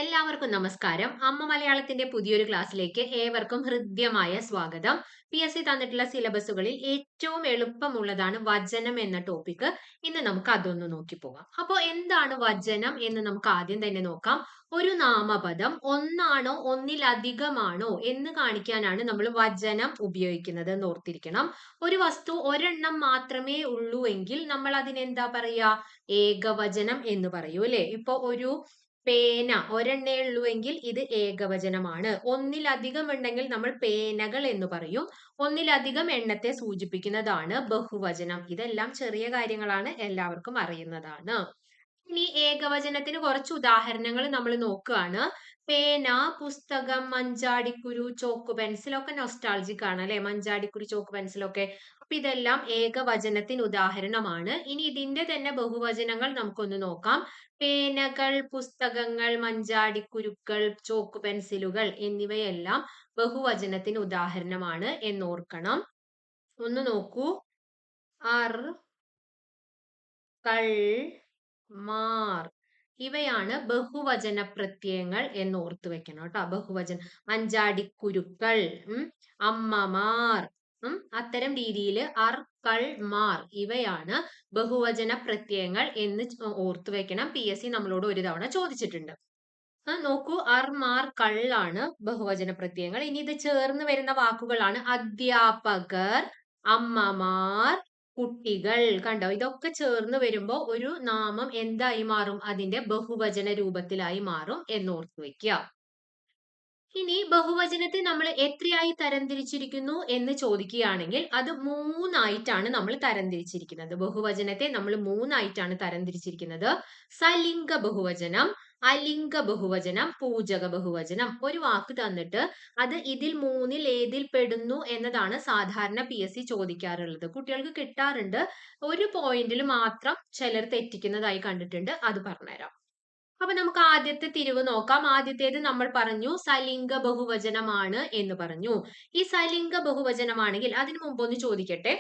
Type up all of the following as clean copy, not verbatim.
എല്ലാവർക്കും നമസ്കാരം. അമ്മ മലയാളത്തിന്റെ പുതിയൊരു ക്ലാസ്സിലേക്ക് ഏവർക്കും ഹൃദ്യമായ സ്വാഗതം. PSC തന്നിട്ടുള്ള സിലബസുകളിൽ ഏറ്റവും എളുപ്പമുള്ളതാണ് വചനം എന്ന ടോപ്പിക്. ഇന്ന് നമുക്ക് അതൊന്ന് നോക്കി പോകാം. അപ്പോൾ എന്താണ് വചനം എന്ന് നമുക്ക് ആദ്യം തന്നെ നോക്കാം. ഒരു നാമപദം ഒന്നാണോ ഒന്നിലധികമാണോ എന്ന് കാണിക്കാനാണ് നമ്മൾ വചനം ഉപയോഗിക്കുന്നത് എന്ന് ഓർത്തിരിക്കണം. ഒരു വസ്തു ഒരെണ്ണം മാത്രമേ ഉള്ളൂ എങ്കിൽ നമ്മൾ അതിനെന്താ പറയാ? ഏകവചനം എന്ന് പറയൂ അല്ലെ? ഇപ്പൊ ഒരു പേന ഒരെണ്ണേ ഉള്ളൂ എങ്കിൽ ഇത് ഏകവചനമാണ്. ഒന്നിലധികം ഉണ്ടെങ്കിൽ നമ്മൾ പേനകൾ എന്ന് പറയും. ഒന്നിലധികം എണ്ണത്തെ സൂചിപ്പിക്കുന്നതാണ് ബഹുവചനം. ഇതെല്ലാം ചെറിയ കാര്യങ്ങളാണ്, എല്ലാവർക്കും അറിയുന്നതാണ്. ഇനി ഏകവചനത്തിന് കുറച്ച് ഉദാഹരണങ്ങൾ നമ്മൾ നോക്കുകയാണ്. പേന, പുസ്തകം, മഞ്ചാടിക്കുരു, ചോക്ക് പെൻസിൽ ഒക്കെ നൊസ്റ്റാൾജിക് ആണ് അല്ലെ? മഞ്ചാടിക്കുരു, ചോക്ക് പെൻസിലൊക്കെ. അപ്പൊ ഇതെല്ലാം ഏകവചനത്തിന് ഉദാഹരണമാണ്. ഇനി ഇതിന്റെ തന്നെ ബഹുവചനങ്ങൾ നമുക്കൊന്ന് നോക്കാം. പേനകൾ, പുസ്തകങ്ങൾ, മഞ്ചാടിക്കുരുക്കൾ, ചോക്ക് പെൻസിലുകൾ എന്നിവയെല്ലാം ബഹുവചനത്തിന് ഉദാഹരണമാണ് എന്നോർക്കണം. ഒന്ന് നോക്കൂ. അർ, കൾ, മാർ ഇവയാണ് ബഹുവചന പ്രത്യയങ്ങൾ എന്ന് ഓർത്തു വെക്കണം കേട്ടോ. ബഹുവചനം മഞ്ചാടിക്കുരുക്കൾ, അമ്മമാർ, അത്തരം രീതിയിൽ അർ, കൾ, മാർ ഇവയാണ് ബഹുവചന പ്രത്യയങ്ങൾ എന്ന് ഓർത്തു വെക്കണം. PSC നമ്മളോട് ഒരു തവണ ചോദിച്ചിട്ടുണ്ട്. നോക്കൂ, അർ, മാർ, കള്ളാണ് ബഹുവചന പ്രത്യയങ്ങൾ. ഇനി ഇത് ചേർന്ന് വരുന്ന വാക്കുകളാണ് അധ്യാപകർ, അമ്മമാർ, കുട്ടികൾ. കണ്ടോ, ഇതൊക്കെ ചേർന്ന് വരുമ്പോ ഒരു നാമം എന്തായി മാറും? അതിന്റെ ബഹുവചന രൂപത്തിലായി മാറും എന്നോർത്ത് വെക്കുക. ഇനി ബഹുവചനത്തെ നമ്മൾ എത്രയായി തരംതിരിച്ചിരിക്കുന്നു എന്ന് ചോദിക്കുകയാണെങ്കിൽ അത് മൂന്നായിട്ടാണ് നമ്മൾ തരംതിരിച്ചിരിക്കുന്നത്. ബഹുവചനത്തെ നമ്മൾ മൂന്നായിട്ടാണ് തരംതിരിച്ചിരിക്കുന്നത്. സലിംഗ ബഹുവചനം, അലിംഗ ബഹുവചനം, പൂജക ബഹുവചനം. ഒരു വാക്ക് തന്നിട്ട് അത് ഇതിൽ മൂന്നിൽ ഏതിൽ പെടുന്നു എന്നതാണ് സാധാരണ PSC ചോദിക്കാറുള്ളത്. കുട്ടികൾക്ക് കിട്ടാറുണ്ട്. ഒരു പോയിന്റിൽ മാത്രം ചിലർ തെറ്റിക്കുന്നതായി കണ്ടിട്ടുണ്ട്. അത് പറഞ്ഞുതരാം. അപ്പൊ നമുക്ക് ആദ്യത്തെ തിരിവ് നോക്കാം. ആദ്യത്തേത് നമ്മൾ പറഞ്ഞു സലിംഗ ബഹുവചനമാണ് എന്ന് പറഞ്ഞു. ഈ സലിംഗ ബഹുവചനമാണെങ്കിൽ അതിനു മുമ്പ് ഒന്ന് ചോദിക്കട്ടെ,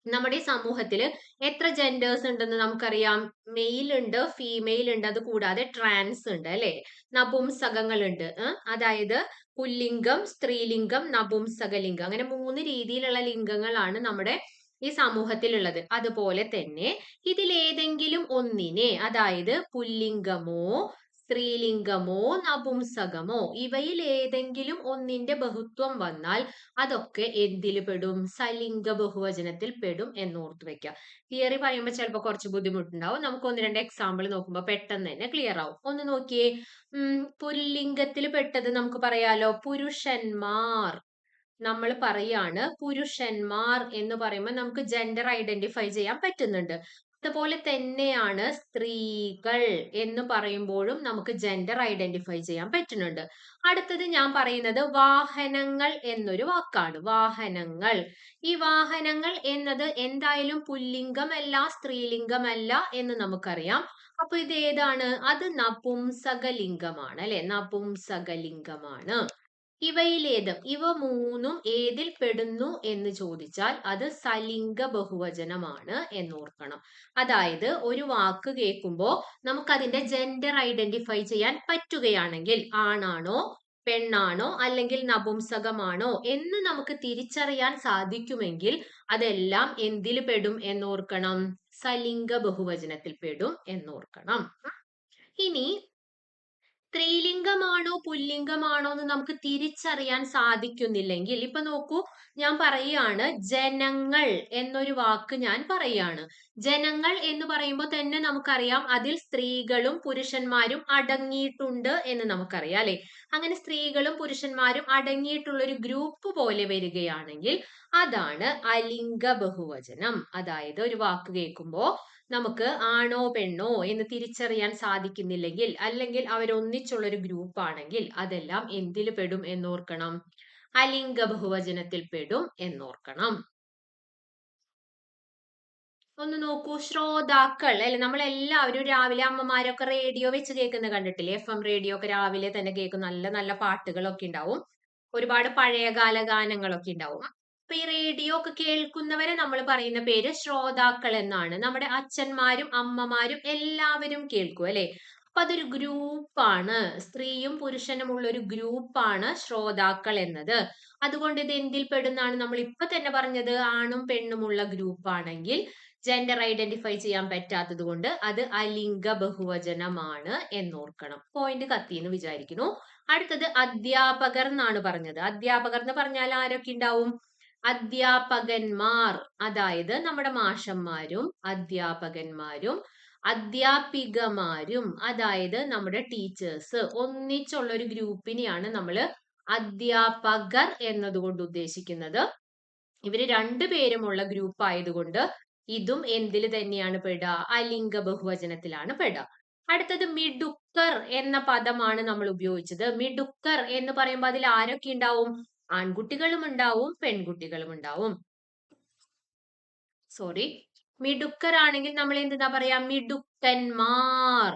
നമ്മുടെ സമൂഹത്തിൽ എത്ര ജെൻഡേഴ്സ് ഉണ്ടെന്ന് നമുക്കറിയാം. മെയിൽ ഉണ്ട്, ഫീമെയിൽ ഉണ്ട്, അത് കൂടാതെ ട്രാൻസ് ഉണ്ട് അല്ലെ? നപുംസകങ്ങൾ ഉണ്ട്. അതായത് പുല്ലിംഗം, സ്ത്രീലിംഗം, നപുംസകലിംഗം, അങ്ങനെ 3 രീതിയിലുള്ള ലിംഗങ്ങളാണ് നമ്മുടെ ഈ സമൂഹത്തിലുള്ളത്. അതുപോലെ തന്നെ ഇതിലേതെങ്കിലും ഒന്നിനെ, അതായത് പുല്ലിംഗമോ സ്ത്രീലിംഗമോ നപുംസകമോ ഇവയിൽ ഏതെങ്കിലും ഒന്നിന്റെ ബഹുത്വം വന്നാൽ അതൊക്കെ എന്തിൽ പെടും? സലിംഗ ബഹുവചനത്തിൽ പെടും എന്നോർത്ത് വെക്കുക. തിയറി പറയുമ്പോൾ ചിലപ്പോൾ കുറച്ച് ബുദ്ധിമുട്ടുണ്ടാവും. നമുക്ക് ഒന്ന് രണ്ട് എക്സാമ്പിൾ നോക്കുമ്പോൾ പെട്ടെന്ന് തന്നെ ക്ലിയർ ആവും. ഒന്ന് നോക്കിയേ. പുല്ലിംഗത്തിൽ പെട്ടത് നമുക്ക് പറയാലോ, പുരുഷന്മാർ. നമ്മൾ പറയാണ് പുരുഷന്മാർ എന്ന് പറയുമ്പോൾ നമുക്ക് ജെൻഡർ ഐഡന്റിഫൈ ചെയ്യാൻ പറ്റുന്നുണ്ട്. അതുപോലെ തന്നെയാണ് സ്ത്രീകൾ എന്ന് പറയുമ്പോഴും നമുക്ക് ജെൻഡർ ഐഡന്റിഫൈ ചെയ്യാൻ പറ്റുന്നുണ്ട്. അടുത്തത് ഞാൻ പറയുന്നത് വാഹനങ്ങൾ എന്നൊരു വാക്കാണ്. വാഹനങ്ങൾ. ഈ വാഹനങ്ങൾ എന്നത് എന്തായാലും പുല്ലിംഗമല്ല, സ്ത്രീലിംഗമല്ല എന്ന് നമുക്കറിയാം. അപ്പൊ ഇത് ഏതാണ്? അത് നപുംസകലിംഗമാണ് അല്ലെ? നപുംസകലിംഗമാണ്. ഇവ മൂന്നും ഏതിൽ പെടുന്നു എന്ന് ചോദിച്ചാൽ അത് സലിംഗ ബഹുവചനമാണ് എന്നോർക്കണം. അതായത് ഒരു വാക്ക് കേൾക്കുമ്പോൾ നമുക്ക് അതിന്റെ ജെൻഡർ ഐഡന്റിഫൈ ചെയ്യാൻ പറ്റുകയാണെങ്കിൽ, ആണാണോ പെണ്ണാണോ അല്ലെങ്കിൽ നപുംസകമാണോ എന്ന് നമുക്ക് തിരിച്ചറിയാൻ സാധിക്കുമെങ്കിൽ അതെല്ലാം എന്തിൽ പെടും എന്നോർക്കണം? സലിംഗ ബഹുവചനത്തിൽ പെടും എന്നോർക്കണം. ഇനി സ്ത്രീലിംഗമാണോ പുല്ലിംഗമാണോ എന്ന് നമുക്ക് തിരിച്ചറിയാൻ സാധിക്കുന്നില്ലെങ്കിൽ, ഇപ്പൊ നോക്കൂ, ഞാൻ പറയുകയാണ് ജനങ്ങൾ എന്നൊരു വാക്ക് ഞാൻ പറയാണ്. ജനങ്ങൾ എന്ന് പറയുമ്പോൾ തന്നെ നമുക്കറിയാം അതിൽ സ്ത്രീകളും പുരുഷന്മാരും അടങ്ങിയിട്ടുണ്ട് എന്ന് നമുക്കറിയാം അല്ലെ? അങ്ങനെ സ്ത്രീകളും പുരുഷന്മാരും അടങ്ങിയിട്ടുള്ള ഒരു ഗ്രൂപ്പ് പോലെ വരികയാണെങ്കിൽ അതാണ് അലിംഗ ബഹുവചനം. അതായത് ഒരു വാക്ക് കേൾക്കുമ്പോൾ നമുക്ക് ആണോ പെണ്ണോ എന്ന് തിരിച്ചറിയാൻ സാധിക്കുന്നില്ലെങ്കിൽ, അല്ലെങ്കിൽ അവരൊന്നിച്ചുള്ള ഒരു ഗ്രൂപ്പ് ആണെങ്കിൽ അതെല്ലാം എന്തിൽ പെടും എന്നോർക്കണം? അലിംഗ ബഹുവചനത്തിൽ പെടും എന്നോർക്കണം. ഒന്ന് നോക്കൂ, ശ്രോതാക്കൾ അല്ലെ? നമ്മളെല്ലാവരും രാവിലെ അമ്മമാരൊക്കെ റേഡിയോ വെച്ച് കേൾക്കുന്ന കണ്ടിട്ടില്ലേ? FM റേഡിയോ ഒക്കെ രാവിലെ തന്നെ കേൾക്കും. നല്ല നല്ല പാട്ടുകളൊക്കെ ഉണ്ടാവും. ഒരുപാട് പഴയകാല ഗാനങ്ങളൊക്കെ ഉണ്ടാവും. അപ്പൊ ഈ റേഡിയോ ഒക്കെ കേൾക്കുന്നവരെ നമ്മൾ പറയുന്ന പേര് ശ്രോതാക്കൾ എന്നാണ്. നമ്മുടെ അച്ഛന്മാരും അമ്മമാരും എല്ലാവരും കേൾക്കും അല്ലെ? അപ്പൊ അതൊരു ഗ്രൂപ്പാണ്. സ്ത്രീയും പുരുഷനും ഉള്ള ഒരു ഗ്രൂപ്പാണ് ശ്രോതാക്കൾ എന്നത്. അതുകൊണ്ട് ഇത് എന്തിൽ പെടുന്നാണ്? നമ്മൾ ഇപ്പൊ തന്നെ പറഞ്ഞത് ആണും പെണ്ണുമുള്ള ഗ്രൂപ്പാണെങ്കിൽ ജെൻഡർ ഐഡന്റിഫൈ ചെയ്യാൻ പറ്റാത്തത് കൊണ്ട് അത് അലിംഗ ബഹുവചനമാണ് എന്നോർക്കണം. പോയിന്റ് കത്തിന്ന് വിചാരിക്കുന്നു. അടുത്തത് അധ്യാപകർ എന്നാണ് പറഞ്ഞത്. അധ്യാപകർ എന്ന് പറഞ്ഞാൽ ആരൊക്കെ ഉണ്ടാവും? അധ്യാപകന്മാർ, അതായത് നമ്മുടെ മാഷന്മാരും അധ്യാപകന്മാരും അധ്യാപികമാരും, അതായത് നമ്മുടെ ടീച്ചേഴ്സ്, ഒന്നിച്ചുള്ള ഒരു ഗ്രൂപ്പിനെയാണ് നമ്മൾ അധ്യാപകർ എന്നതുകൊണ്ട് ഉദ്ദേശിക്കുന്നത്. ഇവര് രണ്ടുപേരുമുള്ള ഗ്രൂപ്പ് ആയതുകൊണ്ട് ഇതും എന്തിൽ തന്നെയാണ് പെടുക? അലിംഗ ബഹുവചനത്തിലാണ് പെടുക. അടുത്തത് മിടുക്കർ എന്ന പദമാണ് നമ്മൾ ഉപയോഗിച്ചത്. മിടുക്കർ എന്ന് പറയുമ്പോൾ അതിൽ ആരൊക്കെ ഉണ്ടാവും? ആൺകുട്ടികളും ഉണ്ടാവും, പെൺകുട്ടികളും ഉണ്ടാവും. സോറി, മിടുക്കരാണെങ്കിൽ നമ്മൾ എന്താ പറയാ? മിടുക്കന്മാർ.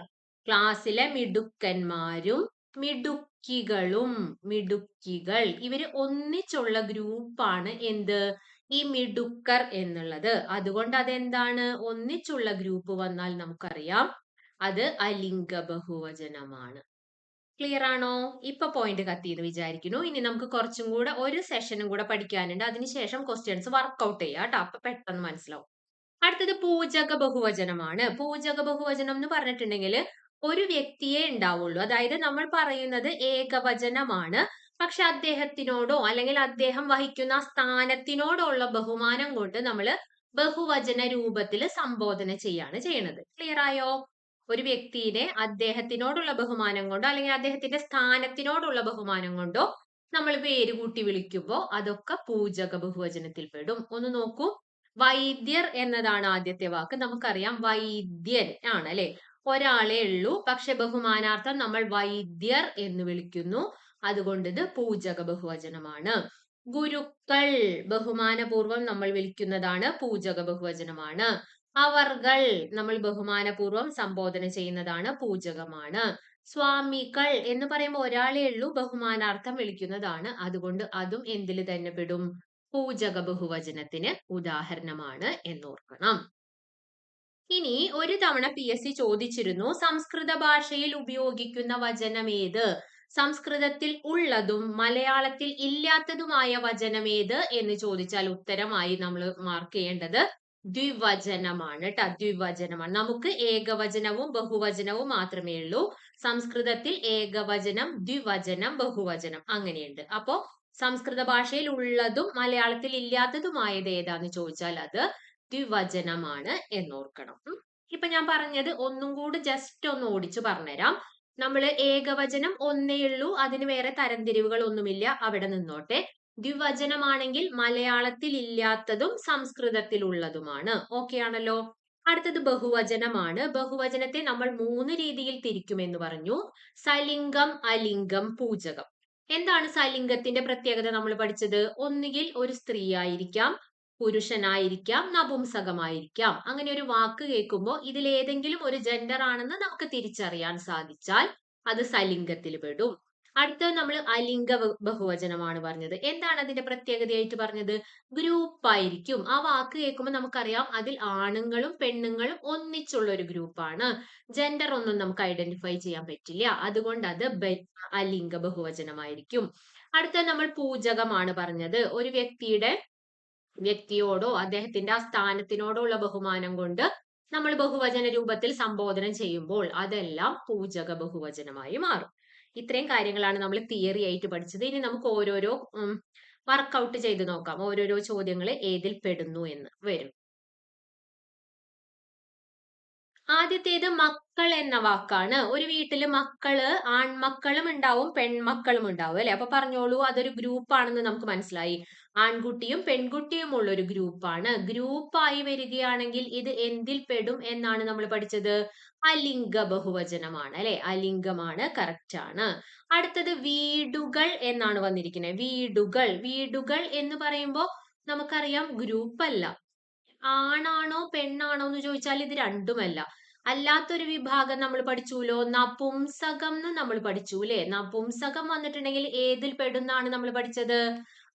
ക്ലാസ്സിലെ മിടുക്കന്മാരും മിടുക്കികളും, മിടുക്കികൾ, ഇവര് ഒന്നിച്ചുള്ള ഗ്രൂപ്പാണ് എന്ത്? ഈ മിടുക്കർ എന്നുള്ളത്. അതുകൊണ്ട് അതെന്താണ്? ഒന്നിച്ചുള്ള ഗ്രൂപ്പ് വന്നാൽ നമുക്കറിയാം അത് അലിംഗ ബഹുവചനമാണ്. ക്ലിയർ ആണോ? ഇപ്പൊ പോയിന്റ് കത്തിന്ന് വിചാരിക്കുന്നു. ഇനി നമുക്ക് കുറച്ചും കൂടെ ഒരു സെഷനും കൂടെ പഠിക്കാനുണ്ട്. അതിനുശേഷം ക്വസ്റ്റ്യൻസ് വർക്ക്ഔട്ട് ചെയ്യാം കേട്ടോ. അപ്പൊ പെട്ടെന്ന് മനസ്സിലാവും. അടുത്തത് പൂജക ബഹുവചനമാണ്. പൂജക ബഹുവചനം എന്ന് പറഞ്ഞിട്ടുണ്ടെങ്കിൽ ഒരു വ്യക്തിയെ ഉണ്ടാവുള്ളൂ. അതായത് നമ്മൾ പറയുന്നത് ഏകവചനമാണ്. പക്ഷെ അദ്ദേഹത്തിനോടോ അല്ലെങ്കിൽ അദ്ദേഹം വഹിക്കുന്ന സ്ഥാനത്തിനോടുള്ള ബഹുമാനം കൊണ്ട് നമ്മൾ ബഹുവചന രൂപത്തിൽ സംബോധന ചെയ്യാണ് ചെയ്യുന്നത്. ക്ലിയർ ആയോ? ഒരു വ്യക്തിയെ അദ്ദേഹത്തിനോടുള്ള ബഹുമാനം കൊണ്ടോ അല്ലെങ്കിൽ അദ്ദേഹത്തിന്റെ സ്ഥാനത്തിനോടുള്ള ബഹുമാനം കൊണ്ടോ നമ്മൾ പേര് കൂട്ടി വിളിക്കുമ്പോൾ അതൊക്കെ പൂജക ബഹുവചനത്തിൽ പെടും. ഒന്ന് നോക്കൂ. വൈദ്യർ എന്നതാണ് ആദ്യത്തെ വാക്ക്. നമുക്കറിയാം വൈദ്യൻ ആണ് അല്ലെ, ഒരാളെ ഉള്ളൂ. പക്ഷെ ബഹുമാനാർത്ഥം നമ്മൾ വൈദ്യർ എന്ന് വിളിക്കുന്നു. അതുകൊണ്ട് ഇത് പൂജക ബഹുവചനമാണ്. ഗുരുക്കൾ ബഹുമാനപൂർവം നമ്മൾ വിളിക്കുന്നതാണ്, പൂജക ബഹുവചനമാണ്. അവർകൾ നമ്മൾ ബഹുമാനപൂർവം സംബോധന ചെയ്യുന്നതാണ്, പൂജകമാണ്. സ്വാമികൾ എന്ന് പറയുമ്പോൾ ഒരാളെ ഉള്ളൂ, ബഹുമാനാർത്ഥം വിളിക്കുന്നതാണ്. അതുകൊണ്ട് അതും എന്തിൽ തന്നെ പെടും? പൂജക ബഹുവചനത്തിന് ഉദാഹരണമാണ് എന്നോർക്കണം. ഇനി ഒരു തവണ PSC ചോദിച്ചിരുന്നു, സംസ്കൃത ഭാഷയിൽ ഉപയോഗിക്കുന്ന വചനമേത്? സംസ്കൃതത്തിൽ ഉള്ളതും മലയാളത്തിൽ ഇല്ലാത്തതുമായ വചനമേത് എന്ന് ചോദിച്ചാൽ ഉത്തരമായി നമ്മൾ മാർക്ക് ചെയ്യേണ്ടത് ദ്വിവചനമാണ് ട്ടോ. ദ്വിവചനമാണ്. നമുക്ക് ഏകവചനവും ബഹുവചനവും മാത്രമേ ഉള്ളൂ. സംസ്കൃതത്തിൽ ഏകവചനം, ദ്വിവചനം, ബഹുവചനം അങ്ങനെയുണ്ട്. അപ്പോ സംസ്കൃത ഭാഷയിൽ ഉള്ളതും മലയാളത്തിൽ ഇല്ലാത്തതുമായത് ഏതാന്ന് ചോദിച്ചാൽ അത് ദ്വിവചനമാണ് എന്നോർക്കണം. ഇപ്പൊ ഞാൻ പറഞ്ഞത് ഒന്നും കൂടി ജസ്റ്റ് ഒന്ന് ഓടിച്ചു പറഞ്ഞുതരാം. നമ്മൾ ഏകവചനം ഒന്നേ ഉള്ളൂ, അതിന് വേറെ തരംതിരിവുകൾ ഒന്നുമില്ല, അവിടെ നിന്നോട്ടെ. ദ്വിവചനമാണെങ്കിൽ മലയാളത്തിൽ ഇല്ലാത്തതും സംസ്കൃതത്തിൽ ഉള്ളതുമാണ്. ഓക്കെ ആണല്ലോ. അടുത്തത് ബഹുവചനമാണ്. ബഹുവചനത്തെ നമ്മൾ 3 രീതിയിൽ തിരിക്കുമെന്ന് പറഞ്ഞു. സലിംഗം, അലിംഗം, പൂജകം. എന്താണ് സലിംഗത്തിന്റെ പ്രത്യേകത നമ്മൾ പഠിച്ചത്? ഒന്നുകിൽ ഒരു സ്ത്രീ ആയിരിക്കാം, പുരുഷനായിരിക്കാം, നപുംസകമായിരിക്കാം. അങ്ങനെ ഒരു വാക്ക് കേൾക്കുമ്പോൾ ഇതിൽ ഏതെങ്കിലും ഒരു ജെൻഡർ ആണെന്ന് നമുക്ക് തിരിച്ചറിയാൻ സാധിച്ചാൽ അത് സലിംഗത്തിൽ പെടും. അടുത്തത് നമ്മൾ അലിംഗ ബഹുവചനമാണ് പറഞ്ഞത്. എന്താണ് അതിന്റെ പ്രത്യേകതയായിട്ട് പറഞ്ഞത്? ഗ്രൂപ്പ് ആയിരിക്കും. ആ വാക്ക് കേൾക്കുമ്പോൾ നമുക്കറിയാം അതിൽ ആണുങ്ങളും പെണ്ണുങ്ങളും ഒന്നിച്ചുള്ള ഒരു ഗ്രൂപ്പാണ്. ജെൻഡർ ഒന്നും നമുക്ക് ഐഡന്റിഫൈ ചെയ്യാൻ പറ്റില്ല. അതുകൊണ്ട് അത് അലിംഗ ബഹുവചനമായിരിക്കും. അടുത്തത് നമ്മൾ പൂജകമാണ് പറഞ്ഞത്. ഒരു വ്യക്തിയോടോ അദ്ദേഹത്തിന്റെ ആ സ്ഥാനത്തിനോടോ ഉള്ള ബഹുമാനം കൊണ്ട് നമ്മൾ ബഹുവചന രൂപത്തിൽ സംബോധന ചെയ്യുമ്പോൾ അതെല്ലാം പൂജക ബഹുവചനമായി മാറും. ഇത്രയും കാര്യങ്ങളാണ് നമ്മൾ തിയറി ആയിട്ട് പഠിച്ചത്. ഇനി നമുക്ക് ഓരോരോ വർക്ക്ഔട്ട് ചെയ്ത് നോക്കാം. ഓരോരോ ചോദ്യങ്ങൾ ഏതിൽ പെടുന്നു എന്ന് വരും. ആദ്യത്തേത് മക്കൾ എന്ന വാക്കാണ്. ഒരു വീട്ടില് മക്കള് ആൺമക്കളും ഉണ്ടാവും പെൺമക്കളും ഉണ്ടാവും അല്ലെ. അപ്പൊ പറഞ്ഞോളൂ, അതൊരു ഗ്രൂപ്പ് ആണെന്ന് നമുക്ക് മനസ്സിലായി. ആൺകുട്ടിയും പെൺകുട്ടിയും ഉള്ള ഒരു ഗ്രൂപ്പാണ്. ഗ്രൂപ്പായി വരികയാണെങ്കിൽ ഇത് എന്തിൽ പെടും എന്നാണ് നമ്മൾ പഠിച്ചത്? അലിംഗ ബഹുവചനമാണ് അല്ലെ. അലിംഗമാണ്, കറക്റ്റ് ആണ്. അടുത്തത് വീടുകൾ എന്നാണ് വന്നിരിക്കുന്നത്. വീടുകൾ. വീടുകൾ എന്ന് പറയുമ്പോൾ നമുക്കറിയാം ഗ്രൂപ്പ് അല്ല. ആണാണോ പെണ്ണാണോ എന്ന് ചോദിച്ചാൽ ഇത് രണ്ടുമല്ല. അല്ലാത്തൊരു വിഭാഗം നമ്മൾ പഠിച്ചുല്ലോ, നപുംസകം എന്ന് നമ്മൾ പഠിച്ചു അല്ലെ. നപുംസകം വന്നിട്ടുണ്ടെങ്കിൽ ഏതിൽ പെടുന്നാണ് നമ്മൾ പഠിച്ചത്?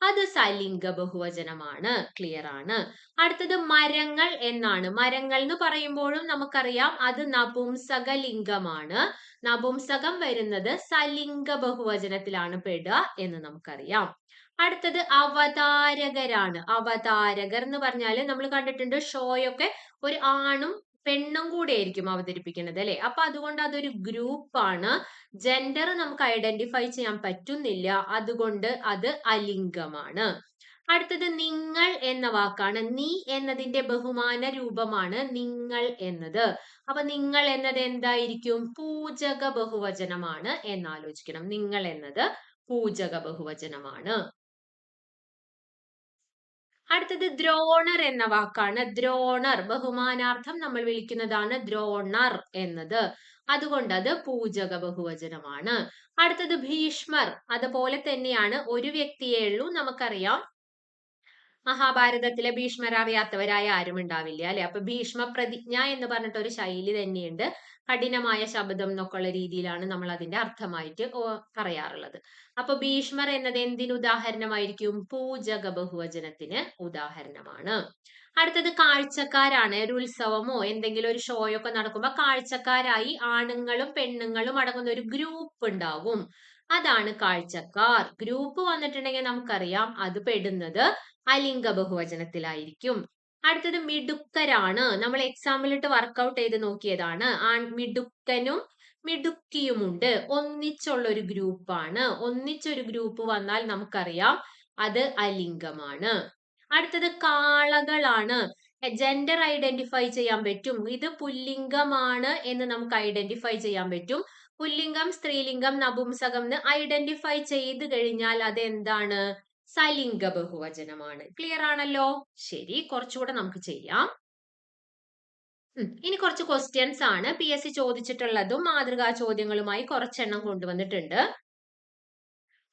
അത് സലിംഗ ബഹുവചനമാണ്. ക്ലിയർ ആണ്. അടുത്തത് മരങ്ങൾ എന്നാണ്. മരങ്ങൾ എന്ന് പറയുമ്പോഴും നമുക്കറിയാം അത് നപുംസകലിംഗമാണ്. നപുംസകം വരുന്നത് സലിംഗ ബഹുവചനത്തിലാണ് പെടുക എന്ന് നമുക്കറിയാം. അടുത്തത് അവതാരകരാണ്. അവതാരകർ എന്ന് പറഞ്ഞാല് നമ്മൾ കണ്ടിട്ടുണ്ട് ഷോയൊക്കെ ഒരു ആണും പെണ്ണും കൂടെ ആയിരിക്കും അവതരിപ്പിക്കുന്നത് അല്ലെ. അപ്പൊ അതുകൊണ്ട് അതൊരു ഗ്രൂപ്പാണ്. ജെൻഡർ നമുക്ക് ഐഡന്റിഫൈ ചെയ്യാൻ പറ്റുന്നില്ല, അതുകൊണ്ട് അത് അലിംഗമാണ്. അടുത്തത് നിങ്ങൾ എന്ന വാക്കാണ്. നീ എന്നതിന്റെ ബഹുമാന രൂപമാണ് നിങ്ങൾ എന്നത്. അപ്പൊ നിങ്ങൾ എന്നത് എന്തായിരിക്കും? പൂജക ബഹുവചനമാണ് എന്നാലോചിക്കണം. നിങ്ങൾ എന്നത് പൂജക ബഹുവചനമാണ്. അടുത്തത് ദ്രോണർ എന്ന വാക്കാണ്. ദ്രോണർ ബഹുമാനാർത്ഥം നമ്മൾ വിളിക്കുന്നതാണ് ദ്രോണർ എന്നത്. അതുകൊണ്ട് അത് പൂജക ബഹുവചനമാണ്. അടുത്തത് ഭീഷ്മർ. അതുപോലെ തന്നെയാണ്, ഒരു വ്യക്തിയേ ഉള്ളൂ. നമുക്കറിയാം മഹാഭാരതത്തിലെ ഭീഷ്മർ അറിയാത്തവരായ ആരും ഉണ്ടാവില്ല അല്ലെ. അപ്പൊ ഭീഷ്മ പ്രതിജ്ഞ എന്ന് പറഞ്ഞിട്ട് ഒരു ശൈലി തന്നെയുണ്ട്. കഠിനമായ ശബ്ദം എന്നൊക്കെയുള്ള രീതിയിലാണ് നമ്മൾ അതിന്റെ അർത്ഥമായിട്ട് പറയാറുള്ളത്. അപ്പൊ ഭീഷ്മർ എന്നത് എന്തിന് ഉദാഹരണമായിരിക്കും? പൂജക ബഹുവചനത്തിന് ഉദാഹരണമാണ്. അടുത്തത് കാഴ്ചക്കാരാണ്. ഒരു ഉത്സവമോ എന്തെങ്കിലും ഒരു ഷോയൊക്കെ നടക്കുമ്പോൾ കാഴ്ചക്കാരായി ആണുങ്ങളും പെണ്ണുങ്ങളും അടങ്ങുന്ന ഒരു ഗ്രൂപ്പ് ഉണ്ടാവും. അതാണ് കാഴ്ചക്കാർ. ഗ്രൂപ്പ് വന്നിട്ടുണ്ടെങ്കിൽ നമുക്കറിയാം അത് പെടുന്നത് അലിംഗ ബഹുവചനത്തിലായിരിക്കും. അടുത്തത് മിടുക്കരാണ്. നമ്മൾ എക്സാമ്പിളിട്ട് വർക്ക്ഔട്ട് ചെയ്ത് നോക്കിയതാണ്. മിടുക്കനും മിടുക്കിയുമുണ്ട്. ഒന്നിച്ചുള്ള ഒരു ഗ്രൂപ്പാണ്. ഒന്നിച്ചൊരു ഗ്രൂപ്പ് വന്നാൽ നമുക്കറിയാം അത് അലിംഗമാണ്. അടുത്തത് കാളകളാണ്. ജെൻഡർ ഐഡന്റിഫൈ ചെയ്യാൻ പറ്റും. ഇത് പുല്ലിംഗമാണ് എന്ന് നമുക്ക് ഐഡന്റിഫൈ ചെയ്യാൻ പറ്റും. പുല്ലിംഗം, സ്ത്രീലിംഗം, നപുംസകം എന്ന് ഐഡന്റിഫൈ ചെയ്ത് കഴിഞ്ഞാൽ അത് എന്താണ്? സലിംഗ ബഹുവചനമാണ്. ക്ലിയർ ആണല്ലോ? ശരി, കുറച്ചുകൂടെ നമുക്ക് ചെയ്യാം. ഇനി കുറച്ച് ക്വസ്റ്റ്യൻസ് ആണ് PSC ചോദിച്ചിട്ടുള്ളതും മാതൃകാ ചോദ്യങ്ങളുമായി കുറച്ചെണ്ണം കൊണ്ടുവന്നിട്ടുണ്ട്.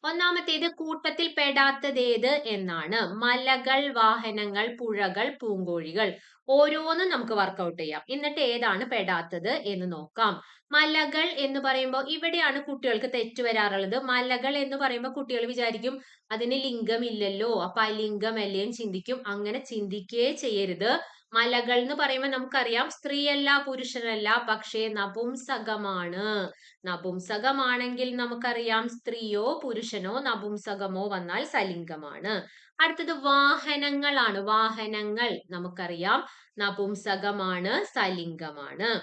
ഒന്നാമത്തേത് കൂട്ടത്തിൽ പെടാത്തതേത് എന്നാണ്. മലകൾ, വാഹനങ്ങൾ, പുഴകൾ, പൂങ്കോഴികൾ. ഓരോന്നും നമുക്ക് വർക്ക്ഔട്ട് ചെയ്യാം. എന്നിട്ട് ഏതാണ് പെടാത്തത് എന്ന് നോക്കാം. മലകൾ എന്ന് പറയുമ്പോൾ ഇവിടെയാണ് കുട്ടികൾക്ക് തെറ്റ് വരാറുള്ളത്. മലകൾ എന്ന് പറയുമ്പോൾ കുട്ടികൾ വിചാരിക്കും അതിന് ലിംഗമില്ലല്ലോ, അപ്പൊ അലിംഗമല്ലേ ചിന്തിക്കും. അങ്ങനെ ചിന്തിക്കേ ചെയ്യരുത്. മലകൾ എന്ന് പറയുമ്പോൾ നമുക്കറിയാം സ്ത്രീയല്ല, പുരുഷനല്ല, പക്ഷേ നപുംസകമാണ്. നപുംസകമാണെങ്കിൽ നമുക്കറിയാം സ്ത്രീയോ പുരുഷനോ നപുംസകമോ വന്നാൽ സലിംഗമാണ്. അടുത്തത് വാഹനങ്ങളാണ്. വാഹനങ്ങൾ നമുക്കറിയാം നപുംസകമാണ്, സലിംഗമാണ്.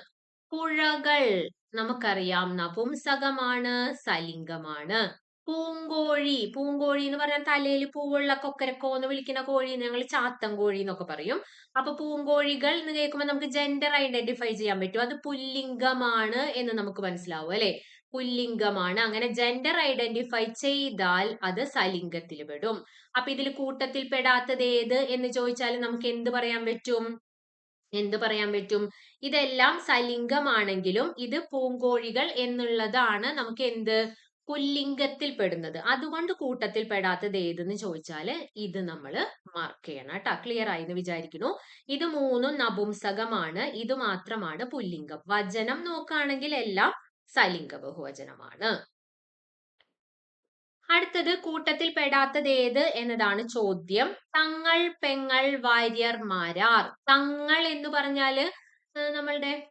പുഴകൾ നമുക്കറിയാം നപുംസകമാണ്, സലിംഗമാണ്. പൂങ്കോഴി, പൂങ്കോഴി എന്ന് പറഞ്ഞാൽ തലയിൽ പൂവുള്ള കൊക്കരക്കോ എന്ന് വിളിക്കുന്ന കോഴി ഞങ്ങൾ ചാത്തൻ കോഴി എന്നൊക്കെ പറയും. അപ്പൊ പൂങ്കോഴികൾ എന്ന് കേൾക്കുമ്പോൾ നമുക്ക് ജെൻഡർ ഐഡന്റിഫൈ ചെയ്യാൻ പറ്റും. അത് പുല്ലിംഗമാണ് എന്ന് നമുക്ക് മനസ്സിലാവും അല്ലെ. പുല്ലിംഗമാണ്. അങ്ങനെ ജെൻഡർ ഐഡന്റിഫൈ ചെയ്താൽ അത് സലിംഗത്തിൽ പെടും. അപ്പൊ ഇതിൽ കൂട്ടത്തിൽ പെടാത്തത് ഏത് എന്ന് ചോദിച്ചാൽ നമുക്ക് എന്ത് പറയാൻ പറ്റും? എന്ത് പറയാൻ പറ്റും? ഇതെല്ലാം സലിംഗമാണെങ്കിലും ഇത് പൂങ്കോഴികൾ എന്നുള്ളതാണ് നമുക്ക് എന്ത് പുല്ലിംഗത്തിൽ പെടുന്നത്. അതുകൊണ്ട് കൂട്ടത്തിൽ പെടാത്തത് ഏതെന്ന് ചോദിച്ചാല് ഇത് നമ്മൾ മാർക്ക് ചെയ്യണം കേട്ടോ. ക്ലിയർ ആയി എന്ന് വിചാരിക്കുന്നു. ഇത് മൂന്നും നപുംസകമാണ്, ഇത് മാത്രമാണ് പുല്ലിംഗം. വചനം നോക്കുകയാണെങ്കിൽ എല്ലാം സലിംഗ ബഹുവചനമാണ്. അടുത്തത് കൂട്ടത്തിൽ പെടാത്തത് ഏത് എന്നതാണ് ചോദ്യം. തങ്ങൾ, പെങ്ങൾ, വാര്യർമാരാർ. തങ്ങൾ എന്ന് പറഞ്ഞാല് നമ്മളുടെ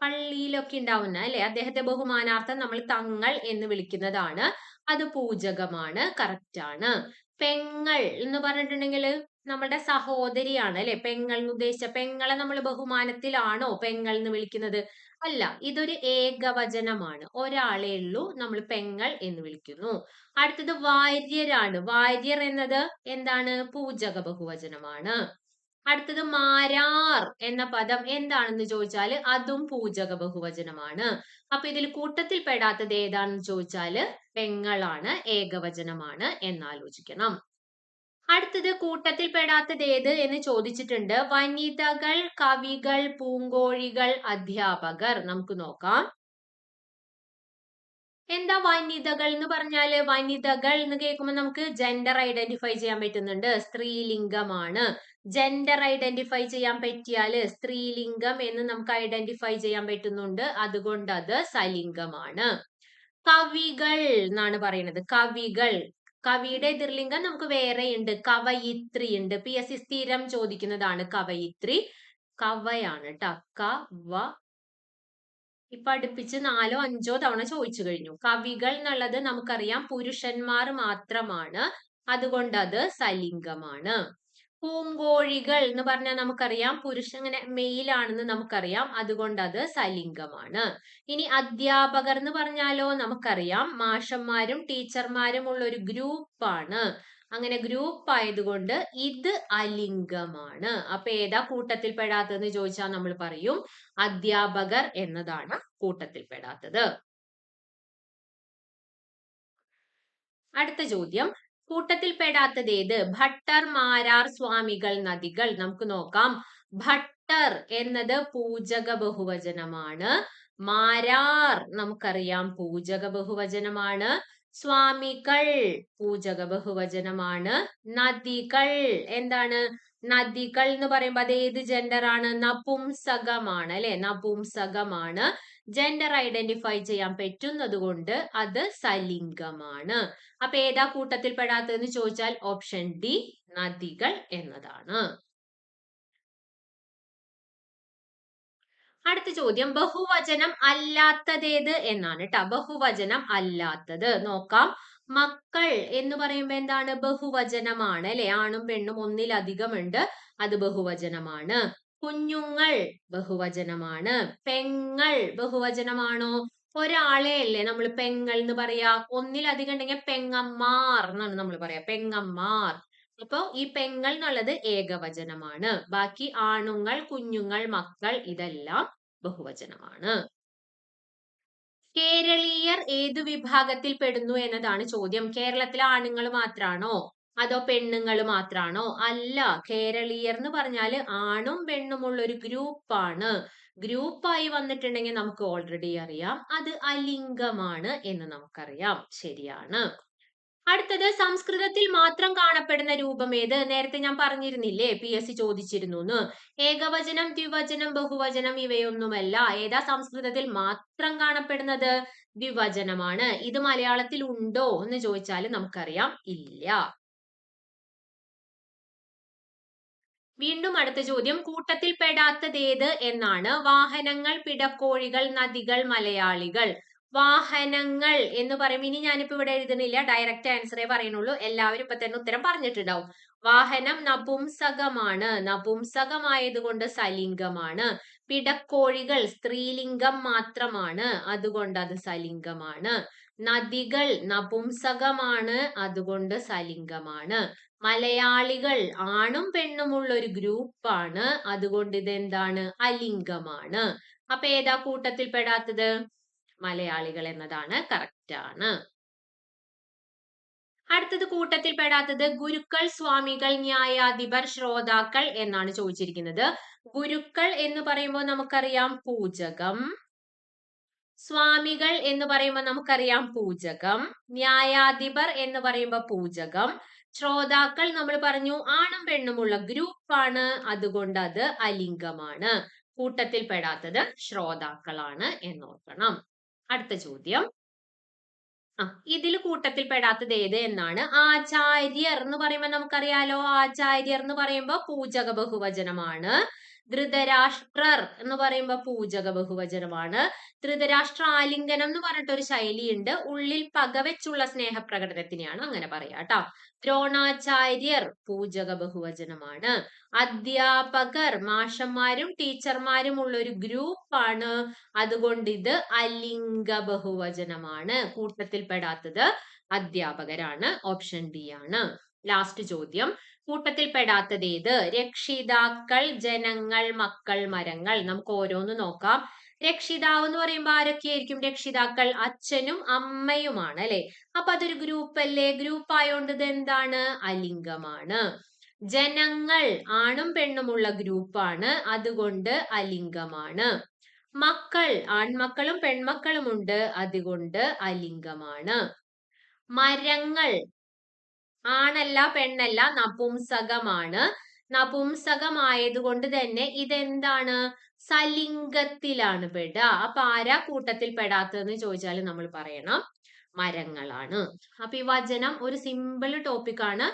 പള്ളിയിലൊക്കെ ഉണ്ടാവുന്ന അല്ലെ, അദ്ദേഹത്തെ ബഹുമാനാർത്ഥം നമ്മൾ തങ്ങൾ എന്ന് വിളിക്കുന്നതാണ്. അത് പൂജകമാണ്, കറക്റ്റ് ആണ്. പെങ്ങൾ എന്ന് പറഞ്ഞിട്ടുണ്ടെങ്കിൽ നമ്മുടെ സഹോദരിയാണ് അല്ലെ. പെങ്ങൾ എന്ന് ഉദ്ദേശിച്ച പെങ്ങളെ നമ്മൾ ബഹുമാനത്തിലാണോ പെങ്ങൾ എന്ന് വിളിക്കുന്നത്? അല്ല, ഇതൊരു ഏകവചനമാണ്. ഒരാളേ ഉള്ളൂ, നമ്മൾ പെങ്ങൾ എന്ന് വിളിക്കുന്നു. അടുത്തത് വാര്യരാണ്. വാര്യർ എന്നത് എന്താണ്? പൂജക ബഹുവചനമാണ്. അടുത്തത് മാരാർ എന്ന പദം എന്താണെന്ന് ചോദിച്ചാൽ അതും പൂജക ബഹുവചനമാണ്. അപ്പൊ ഇതിൽ കൂട്ടത്തിൽ പെടാത്തത് ഏതാണെന്ന് ചോദിച്ചാല് പെങ്ങളാണ്, ഏകവചനമാണ് എന്നാലോചിക്കണം. അടുത്തത് കൂട്ടത്തിൽ പെടാത്തത് ഏത് എന്ന് ചോദിച്ചിട്ടുണ്ട്. വനിതകൾ, കവികൾ, പൂങ്കോഴികൾ, അധ്യാപകർ. നമുക്ക് നോക്കാം. എന്താ വനിതകൾ എന്ന് പറഞ്ഞാല്? വനിതകൾ എന്ന് കേൾക്കുമ്പോൾ നമുക്ക് ജെൻഡർ ഐഡന്റിഫൈ ചെയ്യാൻ പറ്റുന്നുണ്ട്. സ്ത്രീലിംഗമാണ്. ജെൻഡർ ഐഡന്റിഫൈ ചെയ്യാൻ പറ്റിയാല് സ്ത്രീലിംഗം എന്ന് നമുക്ക് ഐഡന്റിഫൈ ചെയ്യാൻ പറ്റുന്നുണ്ട്. അതുകൊണ്ട് അത് സലിംഗമാണ്. കവികൾ എന്നാണ് പറയുന്നത്. കവികൾ കവിയുടെ എതിർലിംഗം നമുക്ക് വേറെ ഉണ്ട്, കവയിത്രി ഉണ്ട്. PSC സ്ഥിരം ചോദിക്കുന്നതാണ് കവയിത്രി. കവയാണ് കേട്ടോ. കവ ഇപ്പൊ അടുപ്പിച്ച് 4 or 5 തവണ ചോദിച്ചു കഴിഞ്ഞു. കവികൾ എന്നുള്ളത് നമുക്കറിയാം പുരുഷന്മാർ മാത്രമാണ്, അതുകൊണ്ട് അത് സലിംഗമാണ്. പൂങ്കോഴികൾ എന്ന് പറഞ്ഞാൽ നമുക്കറിയാം ഇങ്ങനെ മെയിലാണെന്ന് നമുക്കറിയാം, അതുകൊണ്ട് അത് സലിംഗമാണ്. ഇനി അധ്യാപകർ എന്ന് പറഞ്ഞാലോ നമുക്കറിയാം മാഷന്മാരും ടീച്ചർമാരും ഉള്ള ഒരു ഗ്രൂപ്പാണ്. അങ്ങനെ ഗ്രൂപ്പ് ആയതുകൊണ്ട് ഇത് അലിംഗമാണ്. അപ്പൊ ഏതാ കൂട്ടത്തിൽ പെടാത്തതെന്ന് ചോദിച്ചാൽ നമ്മൾ പറയും അധ്യാപകർ എന്നതാണ് കൂട്ടത്തിൽ പെടാത്തത്. അടുത്ത ചോദ്യം, കൂട്ടത്തിൽ പെടാത്തത് ഏത്? ഭട്ടർ, മാരാർ, സ്വാമികൾ, നദികൾ. നമുക്ക് നോക്കാം. ഭട്ടർ എന്നത് പൂജക ബഹുവചനമാണ്. മാരാർ നമുക്കറിയാം പൂജക ബഹുവചനമാണ്. സ്വാമികൾ പൂജക ബഹുവചനമാണ്. നദികൾ എന്താണ്? നദികൾ എന്ന് പറയുമ്പോൾ അത് ഏത് ജെൻഡർ ആണ്? നപുംസകമാണ് അല്ലെ, നപുംസകമാണ്. ജെൻഡർ ഐഡന്റിഫൈ ചെയ്യാൻ പറ്റുന്നത് കൊണ്ട് അത് സലിംഗമാണ്. അപ്പൊ ഏതാ കൂട്ടത്തിൽ പെടാത്തതെന്ന് ചോദിച്ചാൽ ഓപ്ഷൻ ഡി, നദികൾ എന്നതാണ്. അടുത്ത ചോദ്യം, ബഹുവചനം അല്ലാത്തതേത് എന്നാണ് കേട്ടോ. ബഹുവചനം അല്ലാത്തത് നോക്കാം. മക്കൾ എന്ന് പറയുമ്പോ എന്താണ്? ബഹുവചനമാണ് അല്ലെ, ആണും പെണ്ണും ഒന്നിലധികം ഉണ്ട്, അത് ബഹുവചനമാണ്. കുഞ്ഞുങ്ങൾ ബഹുവചനമാണ്. പെങ്ങൾ ബഹുവചനമാണോ? ഒരാളെ അല്ലേ നമ്മൾ പെങ്ങൾ എന്ന് പറയാ. ഒന്നിലധികം ഉണ്ടെങ്കിൽ പെങ്ങന്മാർ എന്നാണ് നമ്മൾ പറയാ, പെങ്ങന്മാർ. അപ്പൊ ഈ പെങ്ങൾ എന്നുള്ളത് ഏകവചനമാണ്. ബാക്കി ആണുങ്ങൾ, കുഞ്ഞുങ്ങൾ, മക്കൾ ഇതെല്ലാം ബഹുവചനമാണ്. കേരളീയർ ഏതു വിഭാഗത്തിൽ പെടുന്നു എന്നതാണ് ചോദ്യം. കേരളത്തിലെ ആണുങ്ങൾ മാത്രാണോ അതോ പെണ്ണുങ്ങൾ മാത്രാണോ? അല്ല, കേരളീയർ എന്ന് പറഞ്ഞാൽ ആണും പെണ്ണുമുള്ള ഒരു ഗ്രൂപ്പാണ്. ഗ്രൂപ്പായി വന്നിട്ടുണ്ടെങ്കിൽ നമുക്ക് ഓൾറെഡി അറിയാം അത് അലിംഗമാണ് എന്ന് നമുക്കറിയാം. ശരിയാണ്. അടുത്തത്, സംസ്കൃതത്തിൽ മാത്രം കാണപ്പെടുന്ന രൂപം ഏത്? നേരത്തെ ഞാൻ പറഞ്ഞിരുന്നില്ലേ, PSC ചോദിച്ചിരുന്നു. ഏകവചനം, ദ്വിവചനം, ബഹുവചനം ഇവയൊന്നുമല്ല. ഏതാ സംസ്കൃതത്തിൽ മാത്രം കാണപ്പെടുന്നത്? ദ്വിവചനമാണ്. ഇത് മലയാളത്തിൽ ഉണ്ടോ എന്ന് ചോദിച്ചാൽ നമുക്കറിയാം ഇല്ല. വീണ്ടും അടുത്ത ചോദ്യം, കൂട്ടത്തിൽ പെടാത്തതേത് എന്നാണ്. വാഹനങ്ങൾ, പിടക്കോഴികൾ, നദികൾ, മലയാളികൾ. വാഹനങ്ങൾ എന്ന് പറയും. ഇനി ഞാനിപ്പോ ഇവിടെ എഴുതുന്നില്ല, ഡയറക്റ്റ് ആൻസറേ പറയുന്നുള്ളൂ. എല്ലാവരും ഇപ്പൊ തന്നെ ഉത്തരം പറഞ്ഞിട്ടുണ്ടാവും. വാഹനം നപുംസകമാണ്, നപുംസകമായതുകൊണ്ട് സലിംഗമാണ്. പിടക്കോഴികൾ സ്ത്രീലിംഗം മാത്രമാണ്, അതുകൊണ്ട് അത് സലിംഗമാണ്. നദികൾ നപുംസകമാണ്, അതുകൊണ്ട് സലിംഗമാണ്. മലയാളികൾ ആണും പെണ്ണുമുള്ള ഒരു ഗ്രൂപ്പാണ്, അതുകൊണ്ട് ഇതെന്താണ്? അലിംഗമാണ്. അപ്പൊ ഏതാ കൂട്ടത്തിൽ പെടാത്തത്? മലയാളികൾ എന്നതാണ് കറക്റ്റ് ആണ്. അടുത്തത് കൂട്ടത്തിൽ പെടാത്തത് ഗുരുക്കൾ, സ്വാമികൾ, ന്യായാധിപർ, ശ്രോതാക്കൾ എന്നാണ് ചോദിച്ചിരിക്കുന്നത്. ഗുരുക്കൾ എന്ന് പറയുമ്പോൾ നമുക്കറിയാം പൂജകം. സ്വാമികൾ എന്ന് പറയുമ്പോൾ നമുക്കറിയാം പൂജകം. ന്യായാധിപർ എന്ന് പറയുമ്പോൾ പൂജകം. ശ്രോതാക്കൾ നമ്മൾ പറഞ്ഞു ആണും പെണ്ണുമുള്ള ഗ്രൂപ്പാണ്, അതുകൊണ്ട് അത് അലിംഗമാണ്. കൂട്ടത്തിൽ പെടാത്തത് ശ്രോതാക്കളാണ് എന്നോർക്കണം. അടുത്ത ചോദ്യം, ഇതിൽ കൂട്ടത്തിൽ പെടാത്തത് ഏത് എന്നാണ്. ആചാര്യർ എന്ന് പറയുമ്പോൾ നമുക്കറിയാലോ, ആചാര്യർ എന്ന് പറയുമ്പോൾ പൂജക ബഹുവചനമാണ്. ധൃതരാഷ്ട്രർ എന്ന് പറയുമ്പോൾ പൂജക ബഹുവചനമാണ്. ധൃതരാഷ്ട്രാലിംഗനം എന്ന് പറഞ്ഞിട്ടൊരു ശൈലിയുണ്ട്, ഉള്ളിൽ പകവെച്ചുള്ള സ്നേഹപ്രകടനത്തിനെയാണ് അങ്ങനെ പറയാ കേട്ടോ. ദ്രോണാചാര്യർ പൂജക ബഹുവചനമാണ്. അധ്യാപകർ മാഷന്മാരും ടീച്ചർമാരും ഉള്ള ഒരു ഗ്രൂപ്പാണ്, അതുകൊണ്ട് ഇത് അലിംഗ ബഹുവചനമാണ്. കൂട്ടത്തിൽ പെടാത്തത് അധ്യാപകരാണ്, ഓപ്ഷൻ ഡി ആണ്. ലാസ്റ്റ് ചോദ്യം, കൂട്ടത്തിൽ പെടാത്തത് ഏത്? രക്ഷിതാക്കൾ, ജനങ്ങൾ, മക്കൾ, മരങ്ങൾ. നമുക്ക് ഓരോന്ന് നോക്കാം. രക്ഷിതാവ് എന്ന് പറയുമ്പോൾ ആരൊക്കെയായിരിക്കും രക്ഷിതാക്കൾ? അച്ഛനും അമ്മയുമാണ് അല്ലെ. അപ്പൊ അതൊരു ഗ്രൂപ്പ് അല്ലേ, ഗ്രൂപ്പ് ആയോണ്ട് ഇത് എന്താണ്? അലിംഗമാണ്. ജനങ്ങൾ ആണും പെണ്ണുമുള്ള ഗ്രൂപ്പാണ്, അതുകൊണ്ട് അലിംഗമാണ്. മക്കൾ ആൺമക്കളും പെൺമക്കളും ഉണ്ട്, അതുകൊണ്ട് അലിംഗമാണ്. മരങ്ങൾ ആണല്ല പെണ്ണല്ല നപുംസകമാണ്. നപുംസകമായതുകൊണ്ട് തന്നെ ഇതെന്താണ്? സലിംഗത്തിലാണ് പെടുക. അപ്പൊ ആരാ കൂട്ടത്തിൽ പെടാത്തതെന്ന് ചോദിച്ചാൽ നമ്മൾ പറയണം മരങ്ങളാണ്. അപ്പൊ ഈ വചനം ഒരു സിമ്പിൾ ടോപ്പിക് ആണ്.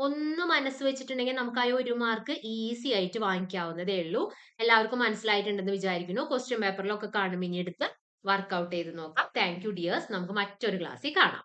ഒന്ന് മനസ്സ് വെച്ചിട്ടുണ്ടെങ്കിൽ നമുക്ക് ആ 1 മാർക്ക് ഈസി ആയിട്ട് വാങ്ങിക്കാവുന്നതേ ഉള്ളൂ. എല്ലാവർക്കും മനസ്സിലായിട്ടുണ്ടെന്ന് വിചാരിക്കുന്നു. ക്വസ്റ്റ്യൻ പേപ്പറിലൊക്കെ കാണും, ഇനി എടുത്ത് വർക്ക്ഔട്ട് ചെയ്ത് നോക്കാം. Thank you dears. നമുക്ക് മറ്റൊരു ക്ലാസ്സിൽ കാണാം.